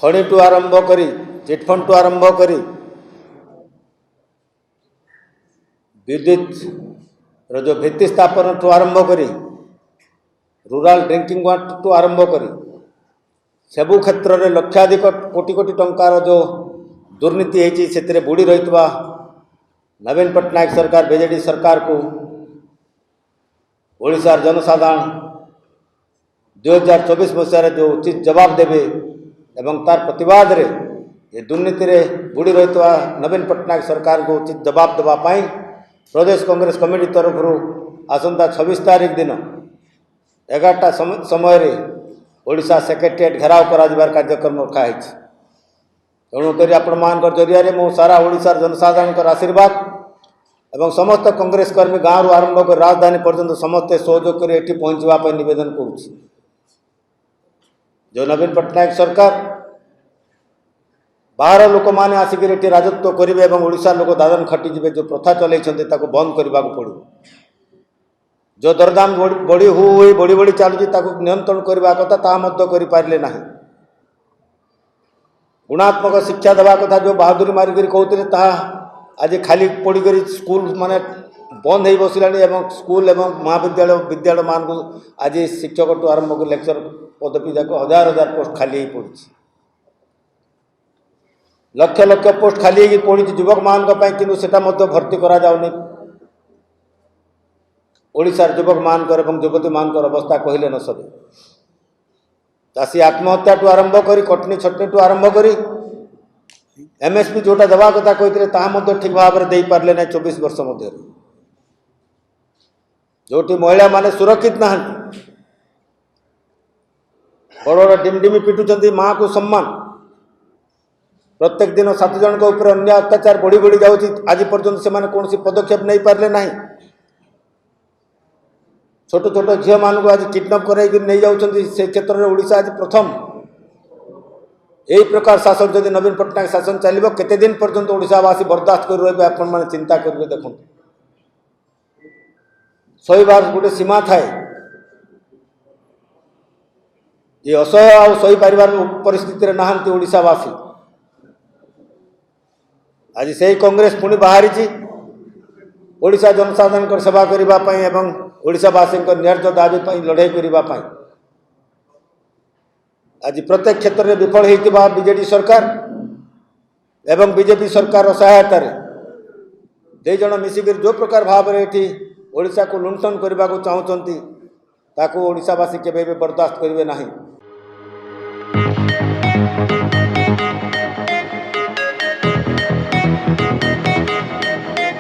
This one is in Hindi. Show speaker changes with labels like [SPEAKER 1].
[SPEAKER 1] खणी टू आरंभ करी चिटफंड टू आरंभ करी विद्युत जो भित्ति स्थापन टू आरंभ करी रूराल ड्रिंकिंग वाटर टू आरंभ करी सबु क्षेत्र में लक्षाधिक कोटी कोटी टंकार जो दुर्नीति है से बुड़ी रही नवीन पट्टनायक सरकार बीजेडी सरकार को ओडिशार जनसाधारण 2024 मसीह जो उचित जवाब देवे एवं तार प्रतिवाद रे ये दुर्नीति रे बुड़ी रही नवीन पट्टनायक सरकार को उचित जवाब देवाई प्रदेश कांग्रेस कमिटी तरफ आसंता 26 तारीख दिन 11टा समय ओडिशा सेक्रेटेरिएट घेराव कर कार्यक्रम रखाई तेणुक आपण जरिया मो सारा ओडिशार जनसाधारण आशीर्वाद एवं समस्त कांग्रेस कर्मी गाँव आरंभ कर राजधानी पर्यंत समस्ते सहयोग कर एटी पहुँचवाई नवेदन करुच्ची जो नवीन पट्टनायक सरकार बाहर लोक मैंने आसिक राजत्व करेंगे और ओडिशा लोक दादन खटिजे जो प्रथा चल बंद करने को पड़ो जो दरदाम बढ़ी बढ़ी बढ़ी चलुची नियंत्रण करने कथा करें ना गुणात्मक शिक्षा देवा कथा जो बहादुरी मारिक कहते आज खाली पड़कर स्कूल माने बंद हो बसला स्कूल एवं महाविद्यालय विद्यालय मान को आज शिक्षक टू आरंभ कर लेक्चर पदवी जाक हजार हजार पोस्ट खाली पड़ी लक्ष लक्ष पोस्ट खाली पड़ी युवक मान कि भर्ती करा जाउनी ओडिशार युवक मान युवती मान अवस्था कहले न सके चाषी आत्महत्या टू आरंभ करी कटनी छटनी टू आरंभ करी एमएसपी जोटा देवा कथा कहते ठीक भाव में दे पारे ना 24 वर्ष मध्य जोटी महिला माने सुरक्षित ना बड़ बड़ डिमडिमी पिटुंट माँ को सम्मान प्रत्येक दिन 7 जन ऊपर अन्य अत्याचार बढ़ी बढ़ी जाऊँगी आज पर्यंत से कौन पदक्षेप नहीं पारे ना छोट छोट झील मान आज किडनाप कर क्षेत्र में ओडिशा आज प्रथम यही प्रकार शासन जदि नवीन पट्टनायक शासन चलो केते दिन पर्यंत ओडिशावासी बर्दाश्त कर रहे आपण मैंने चिंता करेंगे देखो सहीबार गोटे सीमा थाए ये असह्य आ सही पारिबार परिस्थिति नहांती ओडिशावासी आज से कांग्रेस पुणी बाहरी ओडिशा जनसाधारण सेवा करने एवं ओडिशावासी न्याय्य दाबी लड़ाई करने आज प्रत्येक क्षेत्र में विफल होता बीजेडी सरकार एवं बीजेपी सरकार सहायता दे जन मिसिक जो प्रकार भाव में ये ओडिशा को लुंठन करने को चाहते ओडिशावासी केवे बर्दाश्त करेंगे नहीं।